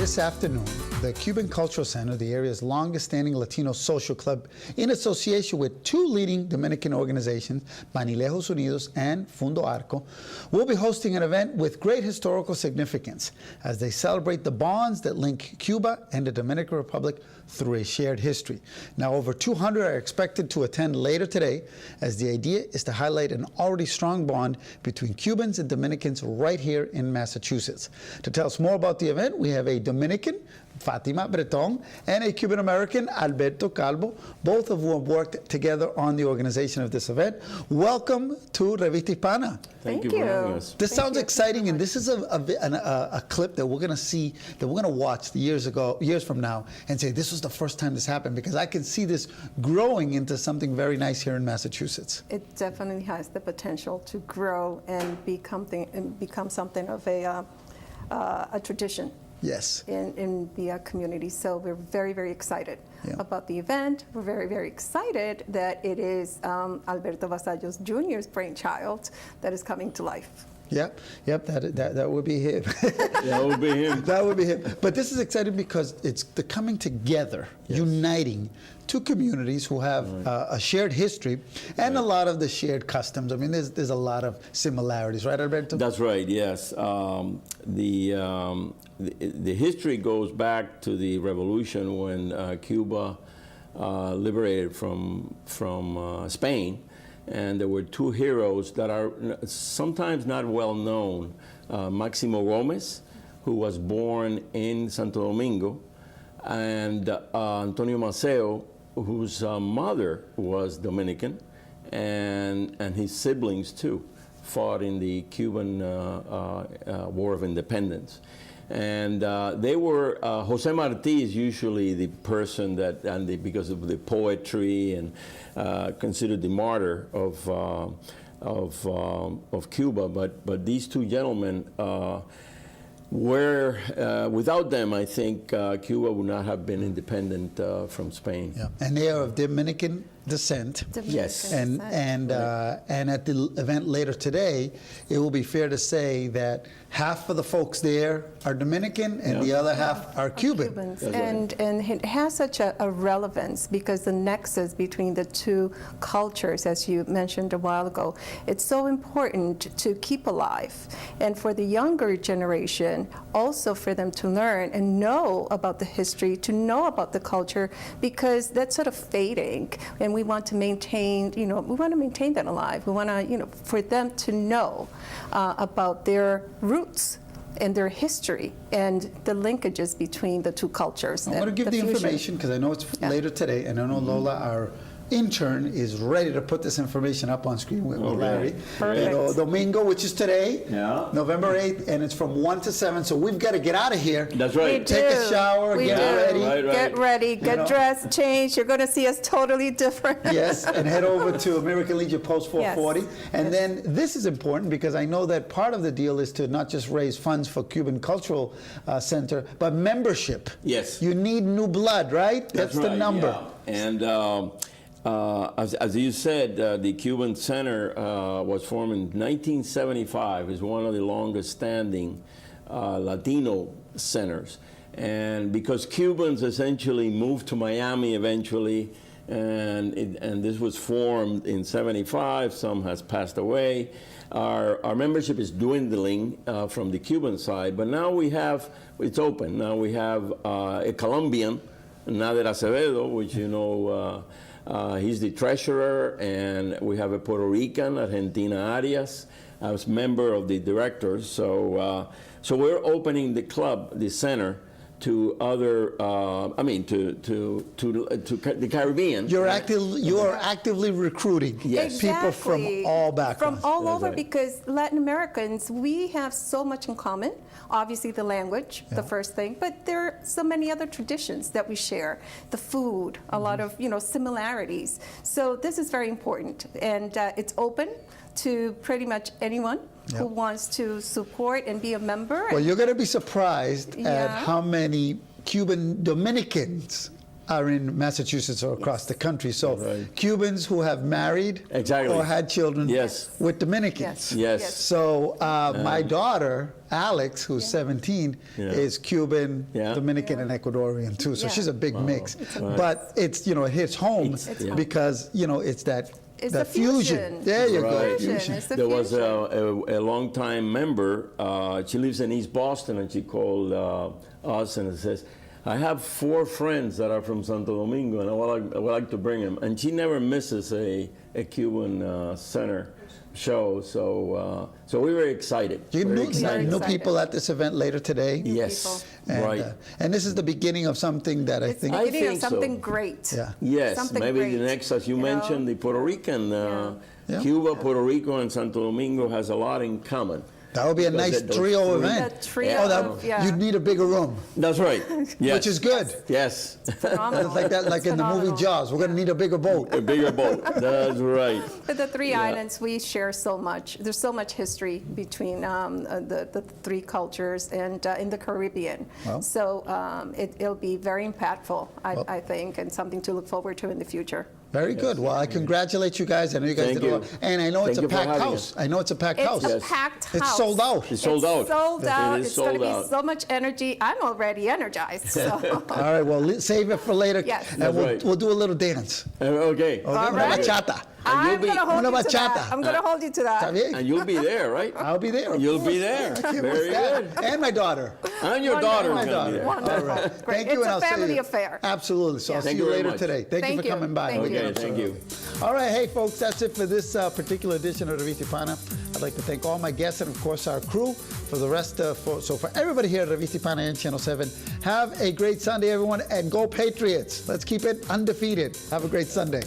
This afternoon, the Cuban Cultural Center, the area's longest-standing Latino social club, in association with two leading Dominican organizations, Manilejos Unidos and Fundo Arco, will be hosting an event with great historical significance as they celebrate the bonds that link Cuba and the Dominican Republic through a shared history. Now, over 200 are expected to attend later today, as the idea is to highlight an already strong bond between Cubans and Dominicans right here in Massachusetts. To tell us more about the event, we have a Dominican, Fatima, Breton, and a Cuban-American, Alberto, Calvo, both of whom have worked together on the organization of this event. Welcome to Revista Hispana. Thank you for having us. This sounds exciting, and this is a clip that we're going to see, that we're going to watch years from now, and say this was the first time this happened, because I can see this growing into something very nice here in Massachusetts. It definitely has the potential to grow and become something of a tradition. Yes. In the community. So we're very, very excited about the event. We're very, very excited that it is Alberto Vasallo Jr.'s brainchild that is coming to life. Yep, that would be him. That would be him. That would be him. But this is exciting because it's the coming together, uniting two communities who have a shared history and a lot of the shared customs. I mean, there's a lot of similarities, right, Alberto? That's right, yes. The history goes back to the revolution when Cuba liberated from Spain. And there were two heroes that are sometimes not well known. Máximo Gómez, who was born in Santo Domingo, and Antonio Maceo, whose mother was Dominican, and his siblings too fought in the Cuban War of Independence. And they were, Jose Marti is usually the person that, because of the poetry and considered the martyr of Cuba, but these two gentlemen were, without them, I think Cuba would not have been independent from Spain. Yeah. And they are of Dominican descent. Yes. And at the event later today, it will be fair to say that half of the folks there are Dominican and the other half are Cuban. Cubans. And it has such a relevance because the nexus between the two cultures, as you mentioned a while ago, it's so important to keep alive. And for the younger generation, also for them to learn and know about the history, to know about the culture, because that's sort of fading. And we want to maintain, we want to maintain that alive. We want to, for them to know about their roots and their history and the linkages between the two cultures. I'm going to give the information because I know it's later today, and I know Lola, our intern, is ready to put this information up on screen with Larry. Perfect. Domingo, which is today, November 8th, and it's from 1 to 7, so we've got to get out of here. That's right. Take a shower, get ready. Get ready, get dressed, change. You're going to see us totally different. Yes, and head over to American Legion Post 440. And then this is important because I know that part of the deal is to not just raise funds for Cuban Cultural Center, but membership. Yes. You need new blood, right? That's the number. Yeah. And as you said, the Cuban Center was formed in 1975. It's one of the longest standing Latino centers. And because Cubans essentially moved to Miami eventually, and this was formed in 75, some has passed away. Our membership is dwindling from the Cuban side, but now it's open. Now we have a Colombian, Nader Acevedo, which he's the treasurer, and we have a Puerto Rican, Argentina Arias, as member of the directors. So we're opening the club, the center, to other, to the Caribbean. You are actively recruiting people from all backgrounds. From all over, because Latin Americans, we have so much in common. Obviously the language, the first thing, but there are so many other traditions that we share. The food, a lot of similarities. So this is very important, and it's open to pretty much anyone who wants to support and be a member. Well, you're going to be surprised at how many Cuban Dominicans are in Massachusetts or across the country. So Right. Cubans who have married Exactly. or had children Yes. with Dominicans. Yes. So my daughter, Alex, who's 17, Yeah. is Cuban, Yeah. Dominican, and Ecuadorian too. So Yeah. she's a big mix. Right. But it's, it hits home yeah. because, it's that It's the the fusion. fusion. There you go. Right. Fusion. It's the There was fusion. a longtime member. She lives in East Boston, and she called us and says, "I have 4 friends that are from Santo Domingo, and I would like to bring them." And she never misses a Cuban center show. So we were excited. You Very knew, excited. new excited. people at this event later today. Yes, And, right. And this is the beginning of something that I It's the think. I beginning of think so. something great. Yeah. Yes, Something maybe great, the next, as you you know? mentioned, the Puerto Rican, Yeah. Cuba, Puerto Rico, and Santo Domingo has a lot in common. That would be a Because nice those trio three- event. The trio Oh, that, of- yeah. you'd need a bigger room, That's right. Yes. which is good. Yes. Phenomenal. It's like that, like It's in the movie phenomenal. Jaws. We're going to need a bigger boat. A bigger boat. That's right. But the 3 Yeah. islands, we share so much. There's so much history between the 3 cultures and in the Caribbean. Well. So it'll be very impactful, I think, and something to look forward to in the future. Very good. Well, I congratulate you guys. I know you guys Thank did a you. lot. And I know it's Thank a you for packed having house. I know it's a packed It's house. a Yes. packed house. It's sold out. It's sold out. Sold out. It is It's going to sold be out. so much energy. I'm already energized. So. All right. Well, save it for later. Yes. And That's we'll, right. we'll do a little dance. Okay. Una right. bachata. And you'll I'm be- going to hold Una you to bachata. that. I'm going to hold you to Está that. bien? And you'll be there, right? I'll be there. of You'll be course. there. I can't Very miss that. good. And my daughter. And your Wonderful. daughter My is going to be daughter. there. Wonderful. All right. Great. Thank you, It's and a I'll see family you. affair. Absolutely. So I'll Thank see you you very later much. today. Thank you Thank for you. coming by. Thank We'll you. get Okay, it thank you. sorted. All right. Hey, folks, that's it for this particular edition of Revista Hispana. I'd like to thank all my guests and, of course, our crew. For the rest, for everybody here at Revista Hispana and Channel 7, have a great Sunday, everyone, and go Patriots. Let's keep it undefeated. Have a great Sunday.